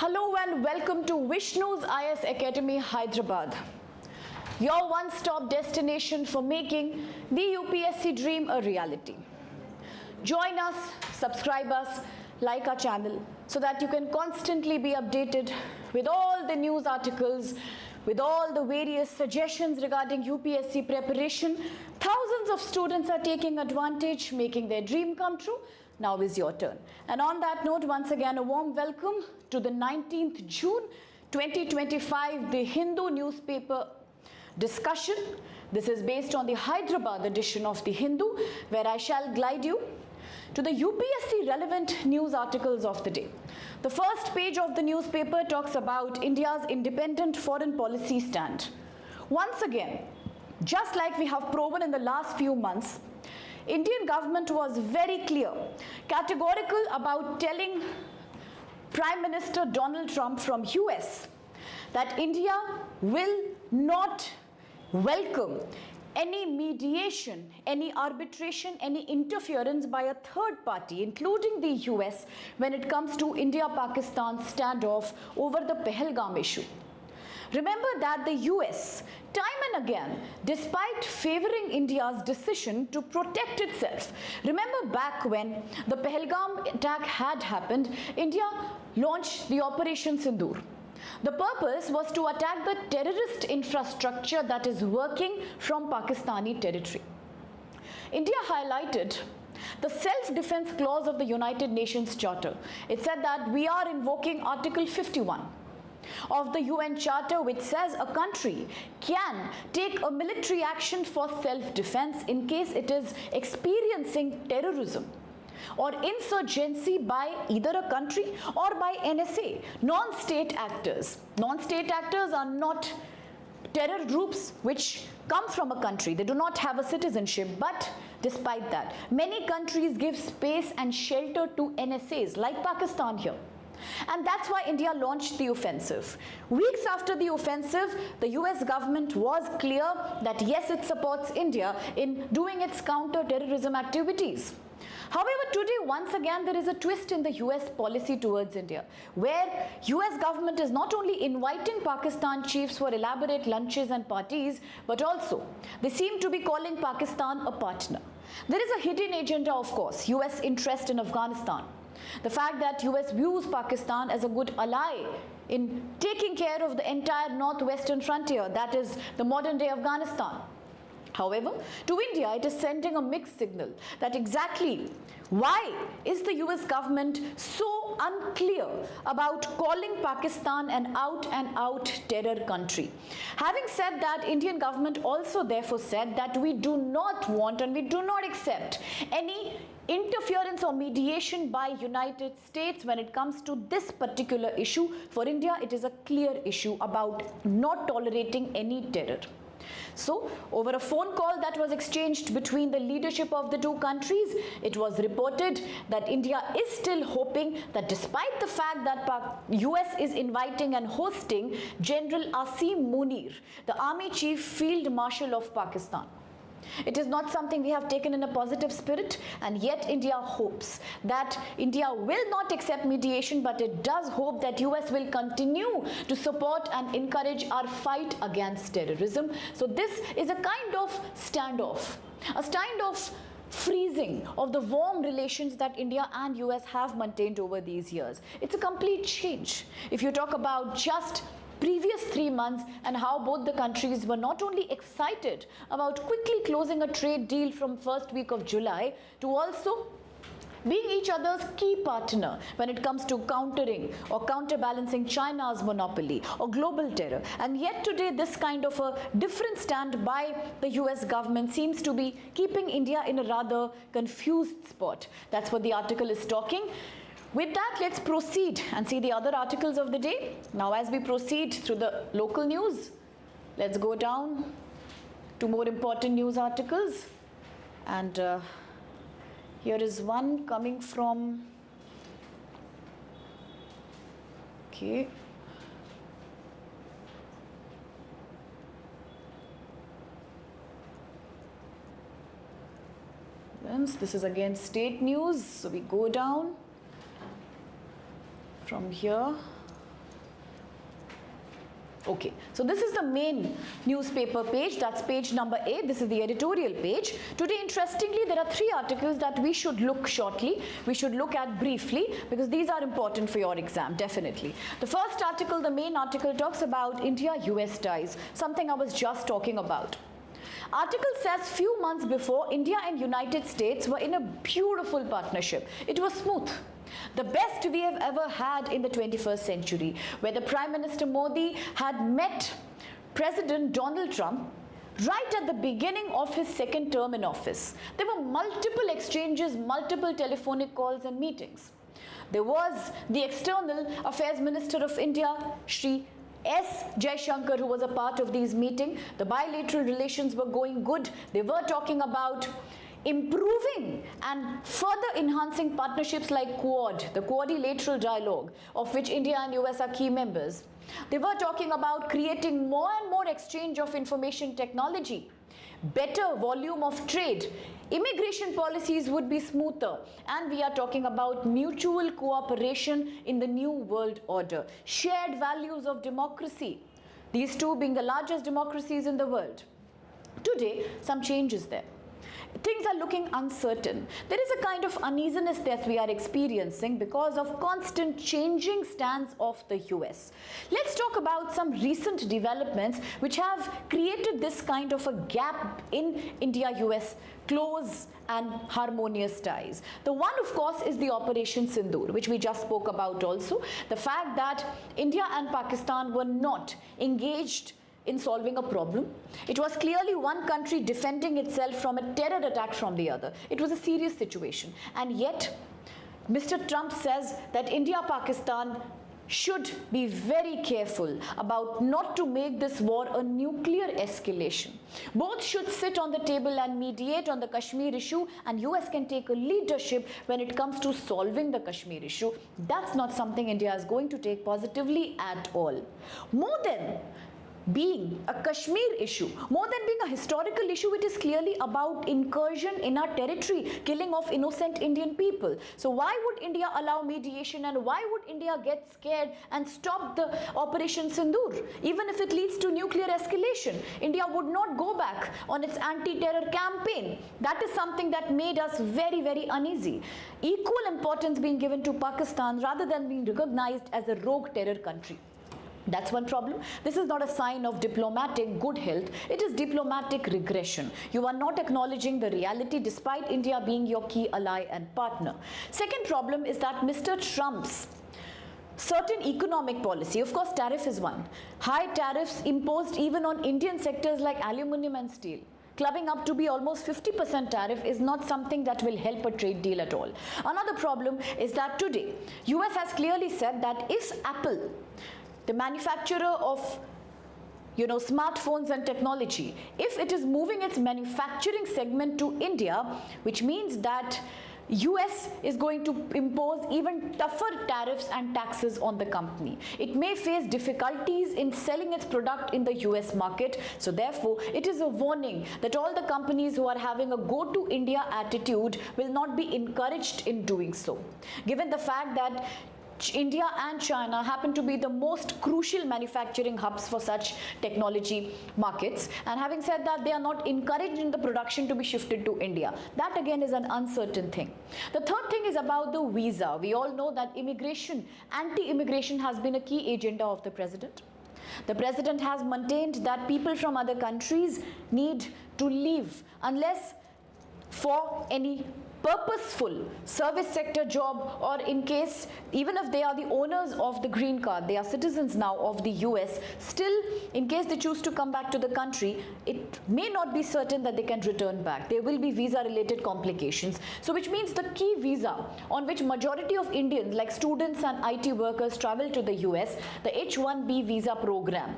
Hello and welcome to Vishnu's IAS Academy, Hyderabad. Your one-stop destination for making the UPSC dream a reality. Join us, subscribe us, like our channel so that you can constantly be updated with all the news articles, with all the various suggestions regarding UPSC preparation. Thousands of students are taking advantage, making their dream come true. Now is your turn. And on that note, once again, a warm welcome to the 19th June 2025, the Hindu newspaper discussion. This is based on the Hyderabad edition of the Hindu, where I shall glide you to the UPSC relevant news articles of the day. The first page of the newspaper talks about India's independent foreign policy stand. Once again, just like we have proven in the last few months, Indian government was very clear, categorical about telling Prime Minister Donald Trump from US that India will not welcome any mediation, any arbitration, any interference by a third party, including the US, when it comes to India-Pakistan standoff over the Pahalgam issue. Remember that the US, time and again, despite favoring India's decision to protect itself, remember back when the Pahalgam attack had happened, India launched the Operation Sindoor. The purpose was to attack the terrorist infrastructure that is working from Pakistani territory. India highlighted the self-defense clause of the United Nations Charter. It said that we are invoking Article 51 of the UN Charter, which says a country can take a military action for self-defense in case it is experiencing terrorism or insurgency by either a country or by NSA, non-state actors. Non-state actors are not terror groups which come from a country. They do not have a citizenship, but despite that, many countries give space and shelter to NSAs like Pakistan here. And that's why India launched the offensive. Weeks after the offensive, the US government was clear that yes, it supports India in doing its counter-terrorism activities. However, today, once again, there is a twist in the US policy towards India, where US government is not only inviting Pakistan chiefs for elaborate lunches and parties, but also they seem to be calling Pakistan a partner. There is a hidden agenda, of course, US interest in Afghanistan. The fact that US views Pakistan as a good ally in taking care of the entire northwestern frontier, that is the modern day Afghanistan. However, to India, it is sending a mixed signal that exactly why is the US government so unclear about calling Pakistan an out-and-out terror country. Having said that, Indian government also therefore said that we do not want and we do not accept any interference or mediation by United States when it comes to this particular issue. For India, it is a clear issue about not tolerating any terror. So, over a phone call that was exchanged between the leadership of the two countries, it was reported that India is still hoping that despite the fact that US is inviting and hosting General Asim Munir, the Army Chief Field Marshal of Pakistan, it is not something we have taken in a positive spirit, and yet India hopes that India will not accept mediation, but it does hope that US will continue to support and encourage our fight against terrorism. So this is a kind of standoff, a kind of freezing of the warm relations that India and US have maintained over these years. It's a complete change. If you talk about just previous 3 months and how both the countries were not only excited about quickly closing a trade deal from first week of July to also being each other's key partner when it comes to countering or counterbalancing China's monopoly or global terror. And yet today, this kind of a different stand by the US government seems to be keeping India in a rather confused spot. That's what the article is talking. With that, let's proceed and see the other articles of the day. Now, as we proceed through the local news, let's go down to more important news articles. And here is one coming from, okay, this is again state news. So we go down from here. Okay, so this is the main newspaper page, that's page number 8. This is the editorial page. Today, interestingly, there are 3 articles that we should look at briefly, because these are important for your exam, definitely. The first article, the main article, talks about India-US ties, something I was just talking about. Article says few months before, India and United States were in a beautiful partnership. It was smooth. The best we have ever had in the 21st century, where the Prime Minister Modi had met President Donald Trump right at the beginning of his second term in office. There were multiple exchanges, multiple telephonic calls and meetings. There was the External Affairs Minister of India, Shri S. Jaishankar, who was a part of these meetings. The bilateral relations were going good. They were talking about improving and further enhancing partnerships like Quad, the Quadrilateral Dialogue, of which India and US are key members. They were talking about creating more and more exchange of information technology, better volume of trade, immigration policies would be smoother, and we are talking about mutual cooperation in the new world order, shared values of democracy, these two being the largest democracies in the world. Today, some change is there. Things are looking uncertain. There is a kind of uneasiness that we are experiencing because of constant changing stance of the US. Let's talk about some recent developments which have created this kind of a gap in India-US close and harmonious ties. The one, of course, is the Operation Sindoor, which we just spoke about also. The fact that India and Pakistan were not engaged in solving a problem. It was clearly one country defending itself from a terror attack from the other. It was a serious situation. And yet, Mr. Trump says that India-Pakistan should be very careful about not to make this war a nuclear escalation. Both should sit on the table and mediate on the Kashmir issue, and US can take a leadership when it comes to solving the Kashmir issue. That's not something India is going to take positively at all. More than being a Kashmir issue, more than being a historical issue, it is clearly about incursion in our territory, killing of innocent Indian people. So why would India allow mediation, and why would India get scared and stop the Operation Sindoor? Even if it leads to nuclear escalation, India would not go back on its anti-terror campaign. That is something that made us very, very uneasy. Equal importance being given to Pakistan rather than being recognized as a rogue terror country. That's one problem. This is not a sign of diplomatic good health. It is diplomatic regression. You are not acknowledging the reality despite India being your key ally and partner. Second problem is that Mr. Trump's certain economic policy, of course, tariff is one. High tariffs imposed even on Indian sectors like aluminum and steel, clubbing up to be almost 50% tariff, is not something that will help a trade deal at all. Another problem is that today, US has clearly said that if Apple, the manufacturer of smartphones and technology, if it is moving its manufacturing segment to India, which means that US is going to impose even tougher tariffs and taxes on the company. It may face difficulties in selling its product in the US market. So therefore, it is a warning that all the companies who are having a go to India attitude will not be encouraged in doing so. Given the fact that India and China happen to be the most crucial manufacturing hubs for such technology markets, and having said that, they are not encouraging the production to be shifted to India. That again is an uncertain thing. The third thing is about the visa. We all know that immigration, anti-immigration has been a key agenda of the president. The president has maintained that people from other countries need to leave unless for any purposeful service sector job, or in case even if they are the owners of the green card, they are citizens now of the US, still in case they choose to come back to the country, it may not be certain that they can return back. There will be visa related complications. So which means the key visa on which majority of Indians like students and IT workers travel to the US, the H-1B visa program,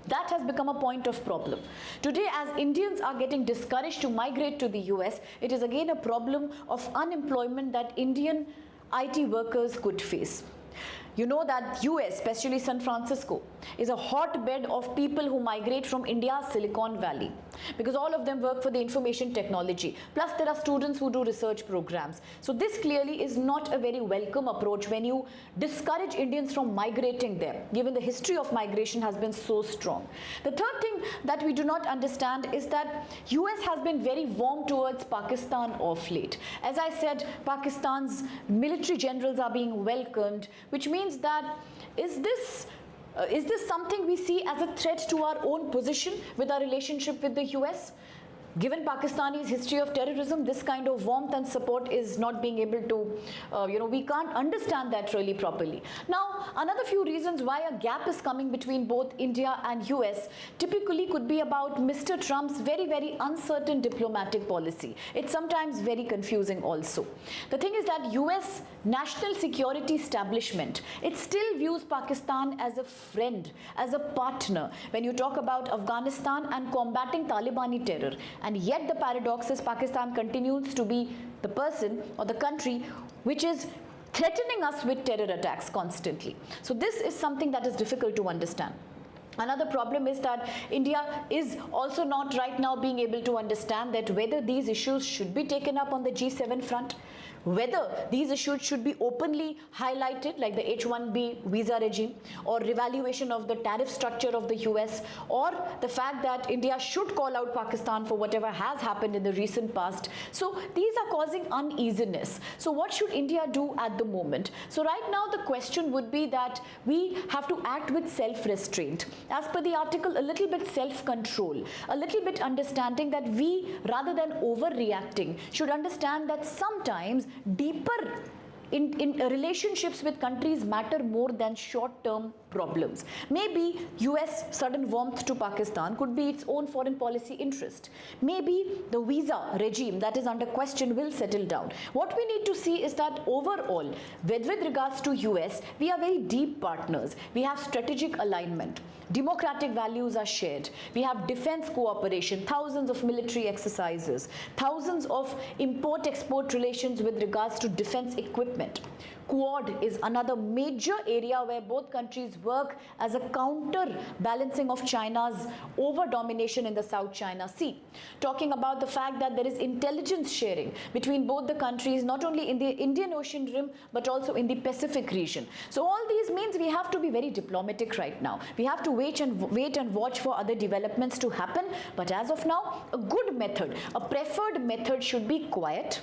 that has become a point of problem. Today, as Indians are getting discouraged to migrate to the US, it is again a problem of unemployment that Indian IT workers could face. You know that US, especially San Francisco, is a hotbed of people who migrate from India's Silicon Valley, because all of them work for the information technology. Plus there are students who do research programs. So this clearly is not a very welcome approach when you discourage Indians from migrating there, given the history of migration has been so strong. The third thing that we do not understand is that US has been very warm towards Pakistan of late. As I said, Pakistan's military generals are being welcomed, which means that is this something we see as a threat to our own position with our relationship with the US? Given Pakistani's history of terrorism, this kind of warmth and support is not being able to, we can't understand that really properly. Now, another few reasons why a gap is coming between both India and US typically could be about Mr. Trump's very, very uncertain diplomatic policy. It's sometimes very confusing also. The thing is that US national security establishment, it still views Pakistan as a friend, as a partner when you talk about Afghanistan and combating Talibani terror. And yet the paradox is Pakistan continues to be the person or the country which is threatening us with terror attacks constantly. So this is something that is difficult to understand. Another problem is that India is also not right now being able to understand that whether these issues should be taken up on the G7 front, whether these issues should be openly highlighted like the H-1B visa regime or revaluation of the tariff structure of the US, or the fact that India should call out Pakistan for whatever has happened in the recent past. So these are causing uneasiness. So what should India do at the moment? So right now the question would be that we have to act with self-restraint. As per the article, a little bit self-control, a little bit understanding that we, rather than overreacting, should understand that sometimes deeper in relationships with countries matter more than short-term problems. Maybe US sudden warmth to Pakistan could be its own foreign policy interest. Maybe the visa regime that is under question will settle down. What we need to see is that overall, with regards to US, we are very deep partners. We have strategic alignment. Democratic values are shared. We have defense cooperation, thousands of military exercises, thousands of import-export relations with regards to defense equipment. Quad is another major area where both countries work as a counter-balancing of China's over-domination in the South China Sea. Talking about the fact that there is intelligence sharing between both the countries, not only in the Indian Ocean rim, but also in the Pacific region. So all these means we have to be very diplomatic right now. We have to wait and watch for other developments to happen. But as of now, a good method, a preferred method should be quiet,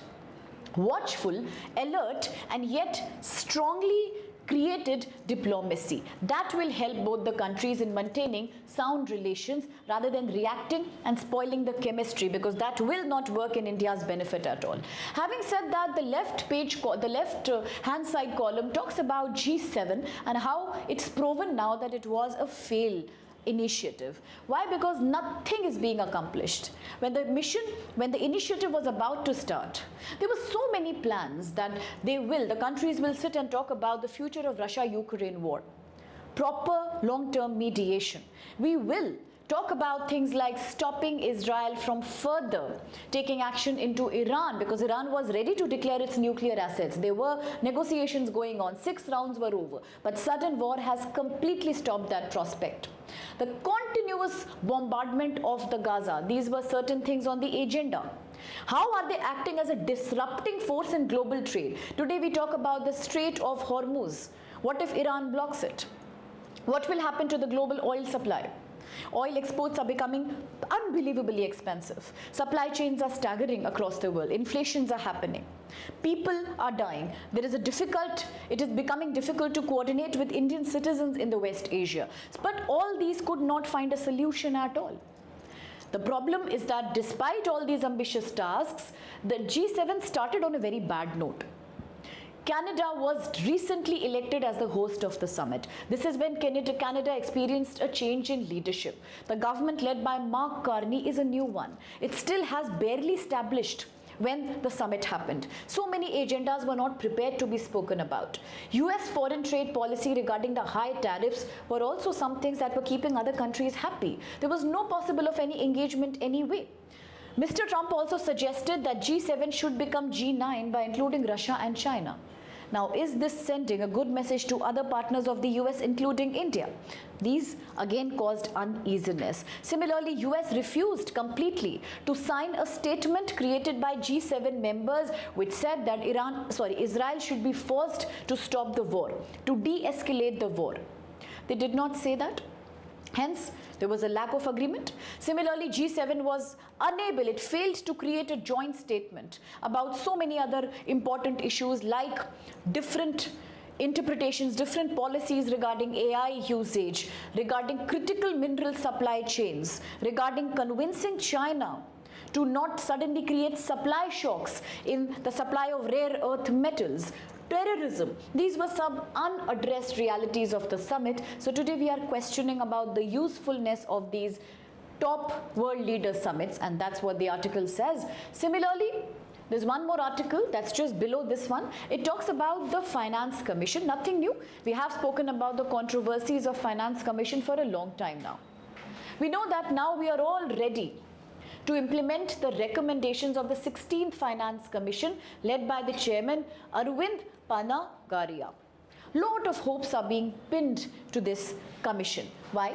watchful, alert, and yet strongly created diplomacy. That will help both the countries in maintaining sound relations rather than reacting and spoiling the chemistry, because that will not work in India's benefit at all. Having said that, the left hand side column talks about G7 and how it's proven now that it was a fail initiative. Why? Because nothing is being accomplished. When the initiative was about to start, there were so many plans that the countries will sit and talk about the future of Russia-Ukraine war, proper long-term mediation. We will talk about things like stopping Israel from further taking action into Iran, because Iran was ready to declare its nuclear assets. There were negotiations going on, 6 rounds were over, but sudden war has completely stopped that prospect. The continuous bombardment of the Gaza, these were certain things on the agenda. How are they acting as a disrupting force in global trade? Today we talk about the Strait of Hormuz. What if Iran blocks it? What will happen to the global oil supply? Oil exports are becoming unbelievably expensive. Supply chains are staggering across the world. Inflations are happening. People are dying. It is becoming difficult to coordinate with Indian citizens in the West Asia. But all these could not find a solution at all. The problem is that despite all these ambitious tasks, the G7 started on a very bad note. Canada was recently elected as the host of the summit. This is when Canada experienced a change in leadership. The government led by Mark Carney is a new one. It still has barely established when the summit happened. So many agendas were not prepared to be spoken about. US foreign trade policy regarding the high tariffs were also some things that were keeping other countries happy. There was no possible of any engagement anyway. Mr. Trump also suggested that G7 should become G9 by including Russia and China. Now, is this sending a good message to other partners of the US, including India? These again caused uneasiness. Similarly, US refused completely to sign a statement created by G7 members which said that Israel should be forced to stop the war, to de-escalate the war. They did not say that. Hence, there was a lack of agreement. Similarly, G7 was unable, it failed to create a joint statement about so many other important issues like different interpretations, different policies regarding AI usage, regarding critical mineral supply chains, regarding convincing China to not suddenly create supply shocks in the supply of rare earth metals, terrorism. These were some unaddressed realities of the summit. So today we are questioning about the usefulness of these top world leader summits, and that's what the article says. Similarly, there's one more article that's just below this one. It talks about the Finance Commission. Nothing new. We have spoken about the controversies of Finance Commission for a long time now. We know that now we are all ready to implement the recommendations of the 16th Finance Commission led by the chairman Arvind Panagaria. Lot of hopes are being pinned to this commission. Why?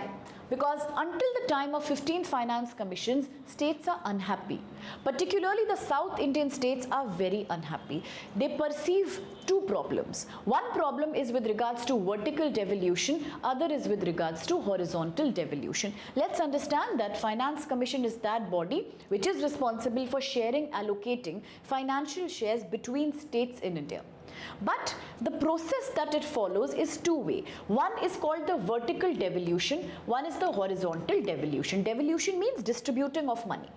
Because until the time of 15th Finance Commissions, states are unhappy. Particularly the South Indian states are very unhappy. They perceive two problems. One problem is with regards to vertical devolution, other is with regards to horizontal devolution. Let's understand that Finance Commission is that body which is responsible for sharing, allocating financial shares between states in India. But the process that it follows is two-way. One is called the vertical devolution, one is the horizontal devolution. Devolution means distributing of money.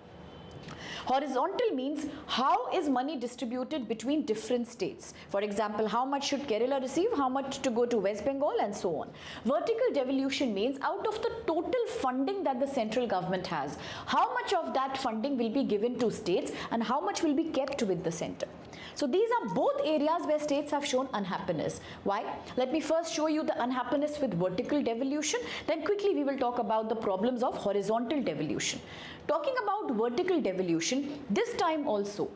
Horizontal means how is money distributed between different states. For example, how much should Kerala receive, how much to go to West Bengal, and so on. Vertical devolution means out of the total funding that the central government has, how much of that funding will be given to states and how much will be kept with the center. So these are both areas where states have shown unhappiness. Why? Let me first show you the unhappiness with vertical devolution, then quickly we will talk about the problems of horizontal devolution. Talking about vertical devolution, this time also,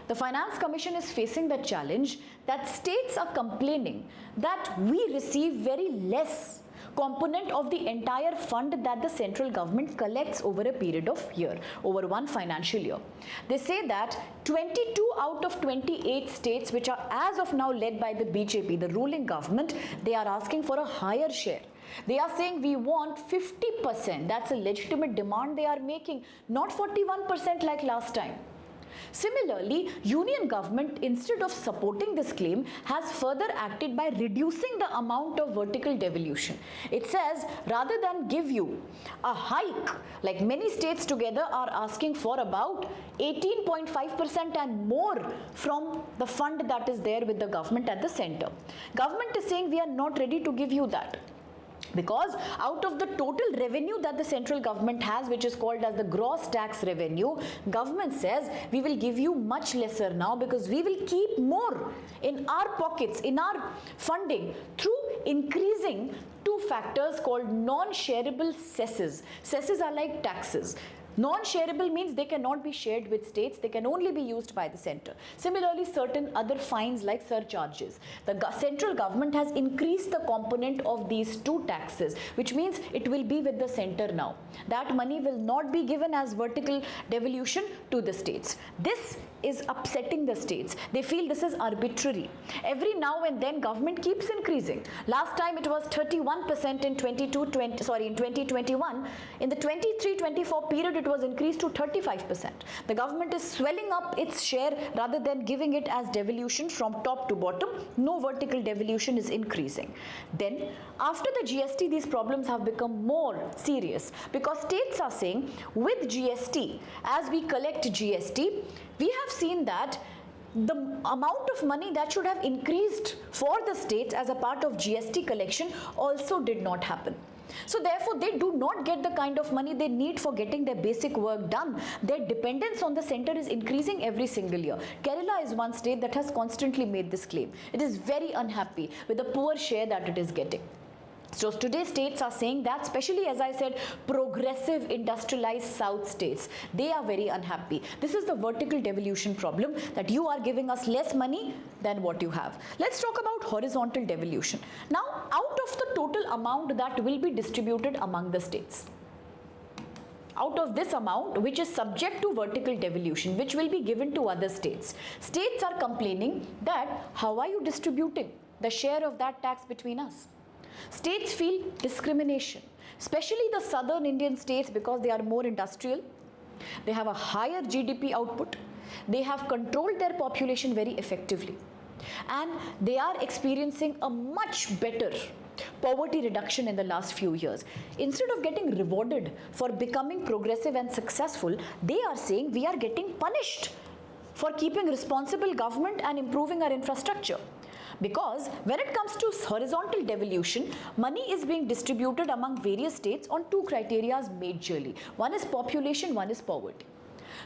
the Finance Commission is facing the challenge that states are complaining that we receive very less component of the entire fund that the central government collects over a period of year, over one financial year. They say that 22 out of 28 states which are as of now led by the BJP, the ruling government, they are asking for a higher share. They are saying we want 50%. That's a legitimate demand they are making, not 41% like last time. Similarly, union government, instead of supporting this claim, has further acted by reducing the amount of vertical devolution. It says rather than give you a hike, like many states together are asking for about 18.5% and more from the fund that is there with the government at the center. Government is saying we are not ready to give you that. Because out of the total revenue that the central government has, which is called as the gross tax revenue, government says we will give you much lesser now because we will keep more in our pockets, in our funding, through increasing two factors called non-shareable cesses. Cesses are like taxes. Non-shareable means they cannot be shared with states, they can only be used by the center. Similarly, certain other fines like surcharges. The central government has increased the component of these two taxes, which means it will be with the center now. That money will not be given as vertical devolution to the states. This is upsetting the states. They feel this is arbitrary. Every now and then government keeps increasing. Last time it was 31% in 2021. In the 23-24 period it was increased to 35%. The government is swelling up its share rather than giving it as devolution from top to bottom. No vertical devolution is increasing. Then after the GST, these problems have become more serious because states are saying with GST, as we collect GST, we have seen that the amount of money that should have increased for the states as a part of GST collection also did not happen. So therefore, they do not get the kind of money they need for getting their basic work done. Their dependence on the center is increasing every single year. Kerala is one state that has constantly made this claim. It is very unhappy with the poor share that it is getting. So today states are saying that, especially as I said, progressive industrialized south states, they are very unhappy. This is the vertical devolution problem, that you are giving us less money than what you have. Let's talk about horizontal devolution. Now, out of the total amount that will be distributed among the states, out of this amount which is subject to vertical devolution, which will be given to other states, states are complaining that how are you distributing the share of that tax between us? States feel discrimination, especially the southern Indian states, because they are more industrial, they have a higher GDP output, they have controlled their population very effectively, and they are experiencing a much better poverty reduction in the last few years. Instead of getting rewarded for becoming progressive and successful, they are saying we are getting punished for keeping responsible government and improving our infrastructure. Because when it comes to horizontal devolution, money is being distributed among various states on two criteria majorly. One is population, one is poverty.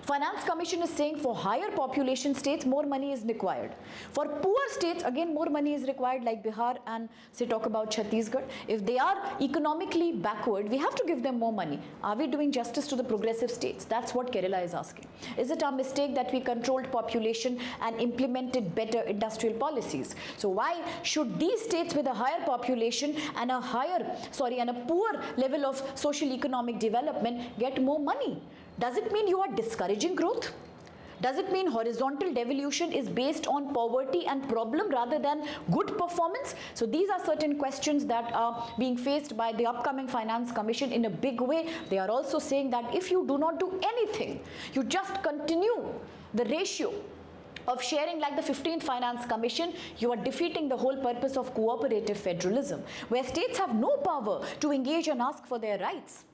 Finance Commission is saying for higher population states, more money is required. For poor states, again, more money is required, like Bihar and say talk about Chhattisgarh. If they are economically backward, we have to give them more money. Are we doing justice to the progressive states? That's what Kerala is asking. Is it our mistake that we controlled population and implemented better industrial policies? So why should these states with a higher population and a poor level of social economic development get more money? Does it mean you are discouraging growth? Does it mean horizontal devolution is based on poverty and problem rather than good performance? So these are certain questions that are being faced by the upcoming Finance Commission in a big way. They are also saying that if you do not do anything, you just continue the ratio of sharing like the 15th Finance Commission, you are defeating the whole purpose of cooperative federalism, where states have no power to engage and ask for their rights.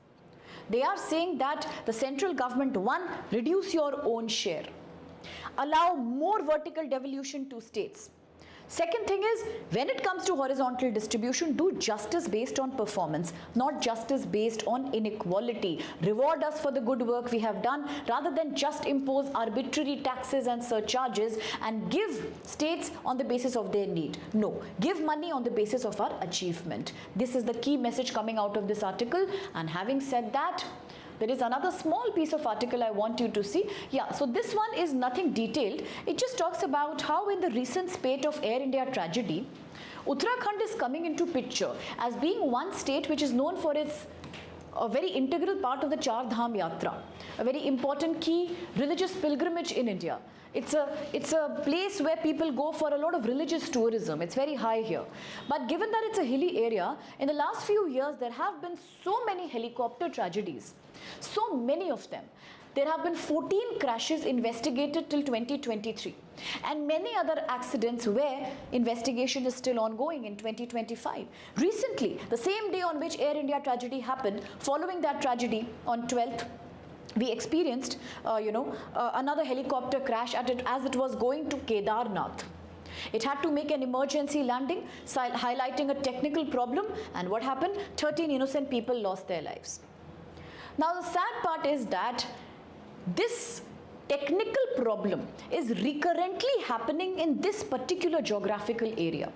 They are saying that the central government, one, reduce your own share, allow more vertical devolution to states. Second thing is, when it comes to horizontal distribution, do justice based on performance, not justice based on inequality. Reward us for the good work we have done rather than just impose arbitrary taxes and surcharges and give states on the basis of their need. No, give money on the basis of our achievement. This is the key message coming out of this article. And having said that, there is another small piece of article I want you to see. Yeah, so this one is nothing detailed. It just talks about how in the recent spate of Air India tragedy, Uttarakhand is coming into picture as being one state which is known for its a very integral part of the Char Dham Yatra, a very important key religious pilgrimage in India. It's a place where people go for a lot of religious tourism. It's very high here. But given that it's a hilly area, in the last few years there have been so many helicopter tragedies, so many of them. There have been 14 crashes investigated till 2023 and many other accidents where investigation is still ongoing in 2025. Recently, the same day on which Air India tragedy happened, following that tragedy on 12th, we experienced another helicopter crash as it was going to Kedarnath. It had to make an emergency landing, highlighting a technical problem, and what happened? 13 innocent people lost their lives. Now the sad part is that this technical problem is recurrently happening in this particular geographical area.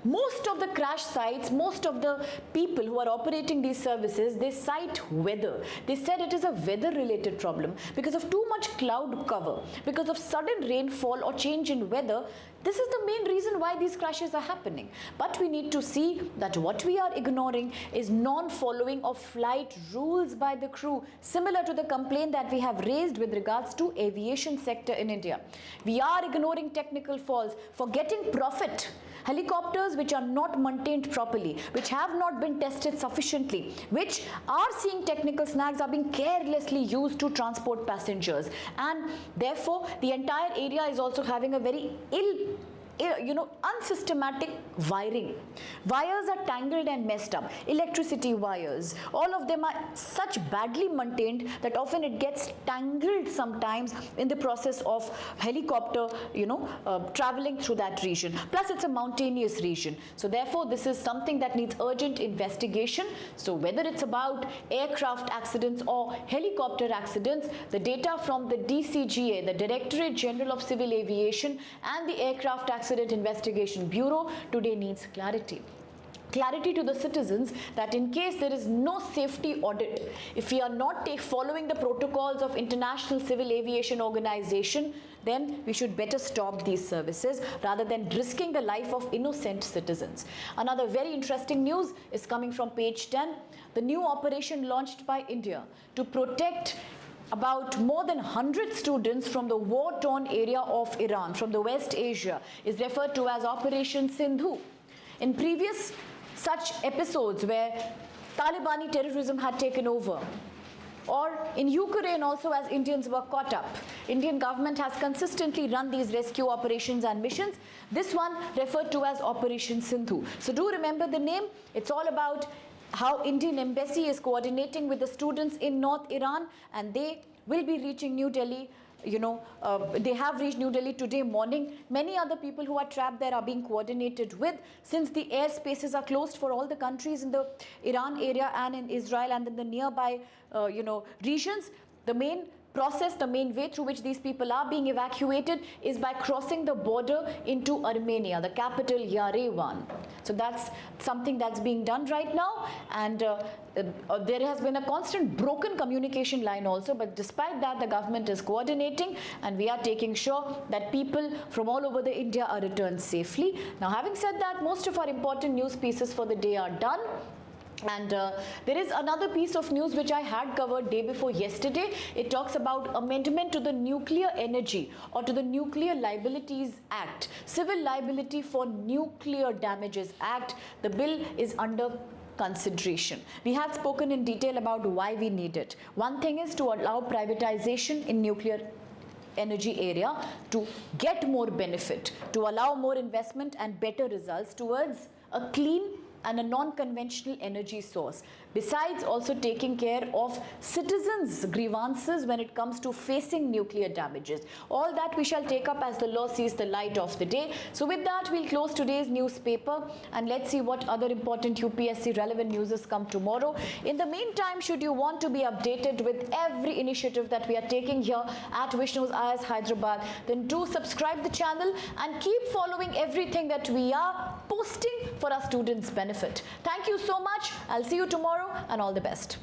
Most of the crash sites, most of the people who are operating these services, they cite weather. They said it is a weather related problem because of too much cloud cover, because of sudden rainfall or change in weather. This is the main reason why these crashes are happening. But we need to see that what we are ignoring is non-following of flight rules by the crew, similar to the complaint that we have raised with regards to aviation sector in India. We are ignoring technical faults, forgetting profit. Helicopters which are not maintained properly, which have not been tested sufficiently, which are seeing technical snags, are being carelessly used to transport passengers, and therefore the entire area is also having a very unsystematic wiring. Wires are tangled and messed up. Electricity wires, all of them are such badly maintained that often it gets tangled sometimes in the process of helicopter, traveling through that region. Plus it's a mountainous region. So therefore this is something that needs urgent investigation. So whether it's about aircraft accidents or helicopter accidents, the data from the DCGA, the Directorate General of Civil Aviation, and the Aircraft Accident Investigation Bureau today needs clarity. clarity to the citizens that in case there is no safety audit, if we are not following the protocols of International Civil Aviation Organization, then we should better stop these services rather than risking the life of innocent citizens. Another very interesting news is coming from page 10. The new operation launched by India to protect about more than 100 students from the war-torn area of Iran, from the West Asia, is referred to as Operation Sindhu. In previous such episodes where Talibani terrorism had taken over, or in Ukraine also, as Indians were caught up, Indian government has consistently run these rescue operations and missions. This one referred to as Operation Sindhu. So do remember the name. It's all about how Indian embassy is coordinating with the students in North Iran, and they will be reaching New Delhi. They have reached New Delhi today morning. Many other people who are trapped there are being coordinated with. Since the airspaces are closed for all the countries in the Iran area and in Israel and in the nearby regions, the main process, the main way through which these people are being evacuated is by crossing the border into Armenia, the capital Yerevan. So that's something that's being done right now, and there has been a constant broken communication line also, but despite that the government is coordinating, and we are taking sure that people from all over the India are returned safely. Now, having said that, most of our important news pieces for the day are done. And there is another piece of news which I had covered day before yesterday. It talks about amendment to the Nuclear Energy or to the Nuclear Liabilities Act, Civil Liability for Nuclear Damages Act. The bill is under consideration. We had spoken in detail about why we need it. One thing is to allow privatization in nuclear energy area to get more benefit, to allow more investment and better results towards a clean and a non-conventional energy source, besides also taking care of citizens' grievances when it comes to facing nuclear damages. All that we shall take up as the law sees the light of the day. So with that, we'll close today's newspaper, and let's see what other important UPSC relevant news has come tomorrow. In the meantime, should you want to be updated with every initiative that we are taking here at Vishnu IAS Hyderabad, then do subscribe the channel and keep following everything that we are posting for our students' benefit. Thank you so much. I'll see you tomorrow, and all the best.